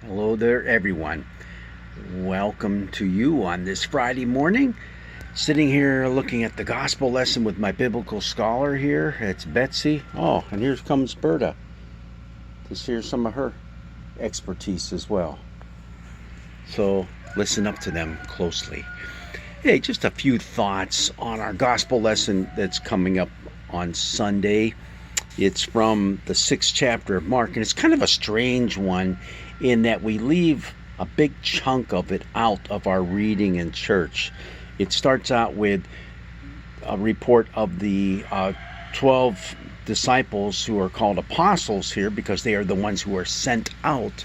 Hello there, everyone. Welcome to you on this Friday morning. Sitting here looking at the gospel lesson with my biblical scholar here. It's Betsy. Oh, and here comes Berta to share some of her expertise as well. So listen up to them closely. Hey, just a few thoughts on our gospel lesson that's coming up on Sunday. It's from the 6th chapter of Mark, and it's kind of a strange one in that we leave a big chunk of it out of our reading in church. It starts out with a report of the 12 disciples who are called apostles here because they are the ones who are sent out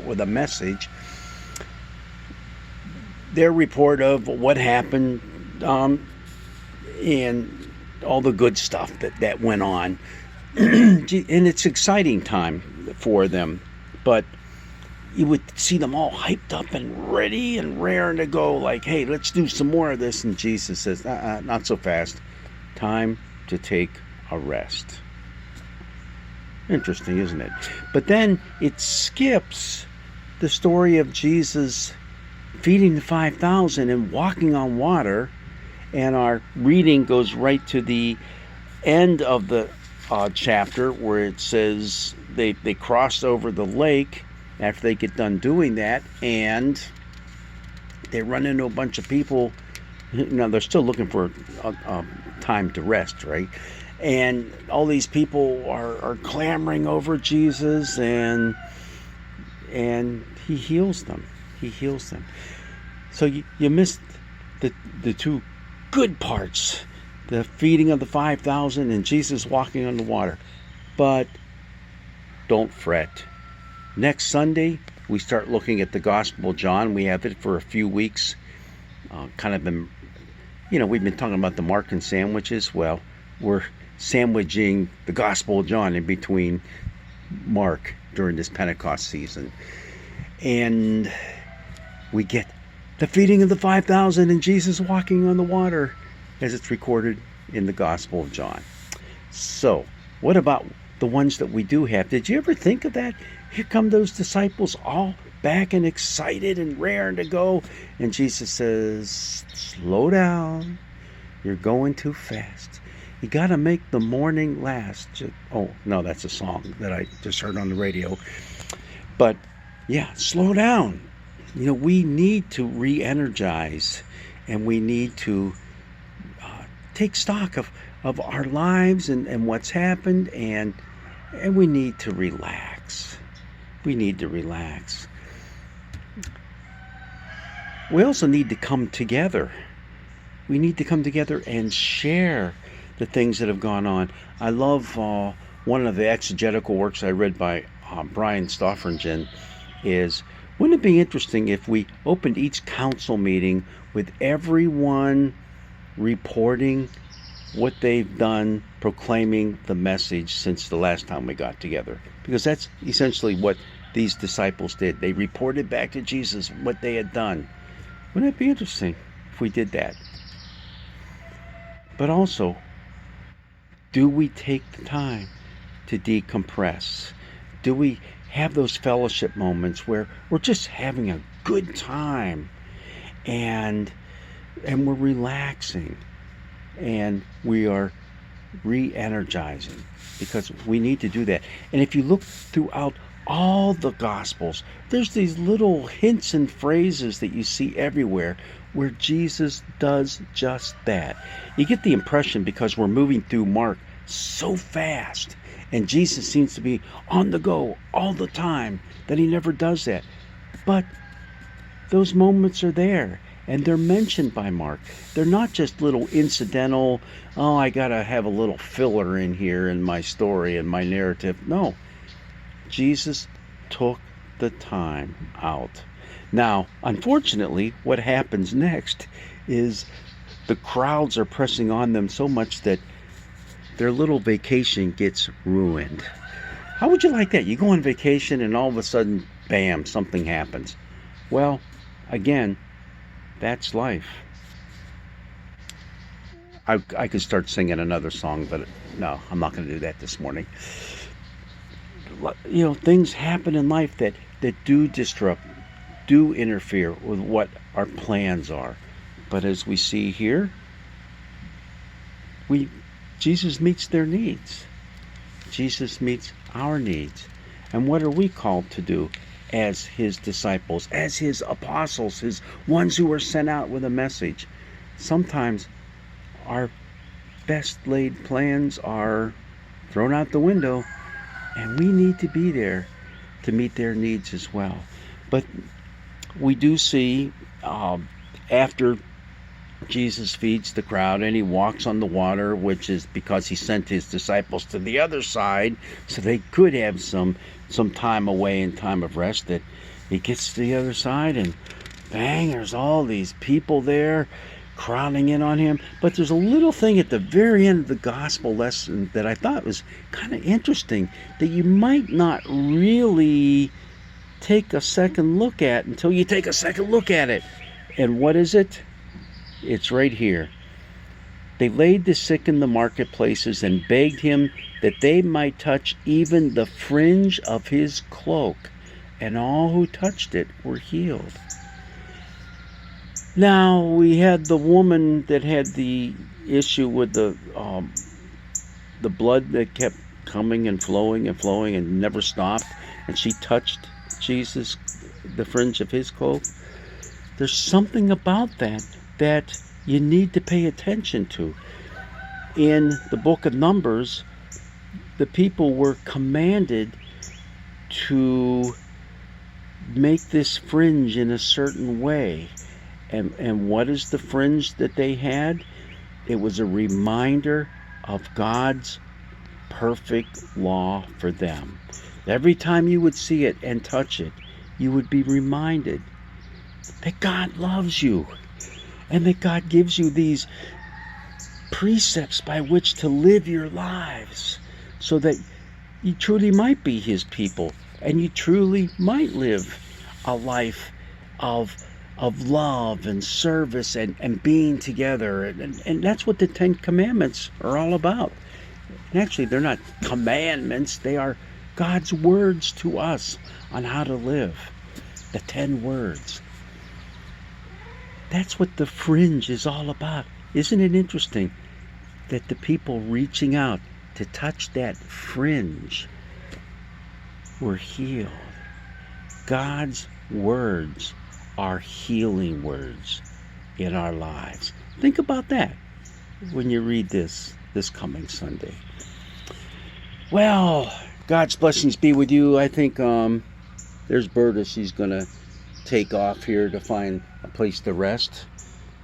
with a message. Their report of what happened and all the good stuff that went on. And it's exciting time for them, but you would see them all hyped up and ready and raring to go, like, hey, let's do some more of this. And Jesus says, not so fast. Time to take a rest. Interesting, isn't it? But then it skips the story of Jesus feeding the 5,000 and walking on water, and our reading goes right to the end of the chapter where it says they crossed over the lake after they get done doing that, and they run into a bunch of people. They're still looking for time to rest, right? And all these people are clamoring over Jesus, and he heals them. He heals them. So you missed the two good parts, the feeding of the 5,000 and Jesus walking on the water. But don't fret. Next Sunday, we start looking at the Gospel of John. We have it for a few weeks. We've been talking about the Markan sandwiches. Well, we're sandwiching the Gospel of John in between Mark during this Pentecost season. And we get the feeding of the 5,000 and Jesus walking on the water as it's recorded in the Gospel of John. So, what about the ones that we do have? Did you ever think of that? Here come those disciples all back and excited and raring to go. And Jesus says, slow down. You're going too fast. You got to make the morning last. Oh, no, that's a song that I just heard on the radio. But, yeah, slow down. We need to re-energize, and we need to take stock of our lives and what's happened, and we need to relax. We need to relax. We also need to come together. We need to come together and share the things that have gone on. I love one of the exegetical works I read by Brian Stoffringen is, wouldn't it be interesting if we opened each council meeting with everyone reporting what they've done, proclaiming the message since the last time we got together? Because that's essentially what these disciples did. They reported back to Jesus what they had done. Wouldn't it be interesting if we did that? But also, do we take the time to decompress? Do we have those fellowship moments where we're just having a good time and we're relaxing and we are re-energizing? Because we need to do that. And if you look throughout all the Gospels, there's these little hints and phrases that you see everywhere where Jesus does just that. You get the impression, because we're moving through Mark so fast, and Jesus seems to be on the go all the time, that he never does that. But those moments are there, and they're mentioned by Mark. They're not just little incidental, oh, I gotta have a little filler in here in my story and my narrative. No. Jesus took the time out. Now, unfortunately, what happens next is the crowds are pressing on them so much that their little vacation gets ruined. How would you like that? You go on vacation and all of a sudden, bam, something happens. Well, again, that's life. I could start singing another song, but no, I'm not going to do that this morning. Things happen in life that that do disrupt, do interfere with what our plans are. But as we see here, Jesus meets their needs. Jesus meets our needs. And what are we called to do as his disciples, as his apostles, his ones who are sent out with a message? Sometimes our best laid plans are thrown out the window, and we need to be there to meet their needs as well. But we do see after Jesus feeds the crowd and he walks on the water, which is because he sent his disciples to the other side so they could have some time away and time of rest, that he gets to the other side and bang, there's all these people there crowding in on him. But there's a little thing at the very end of the gospel lesson that I thought was kind of interesting, that you might not really take a second look at until you take a second look at it. And what is it? It's right here. They laid the sick in the marketplaces and begged him that they might touch even the fringe of his cloak, and all who touched it were healed. Now, we had the woman that had the issue with the blood that kept coming and flowing and never stopped, and she touched Jesus, the fringe of his cloak. There's something about that you need to pay attention to. In the book of Numbers, the people were commanded to make this fringe in a certain way. And what is the fringe that they had? It was a reminder of God's perfect law for them. Every time you would see it and touch it, you would be reminded that God loves you, and that God gives you these precepts by which to live your lives, so that you truly might be his people, and you truly might live a life of love and service and being together. And that's what the 10 Commandments are all about. And actually, they're not commandments, they are God's words to us on how to live. The 10 words. That's what the fringe is all about. Isn't it interesting that the people reaching out to touch that fringe were healed? God's words are healing words in our lives. Think about that when you read this coming Sunday. Well, God's blessings be with you. I think there's Berta. She's going to take off here to find a place to rest.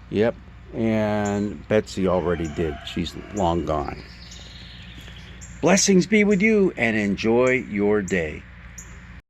Yep. And Betsy already did. She's long gone. Blessings be with you, and enjoy your day.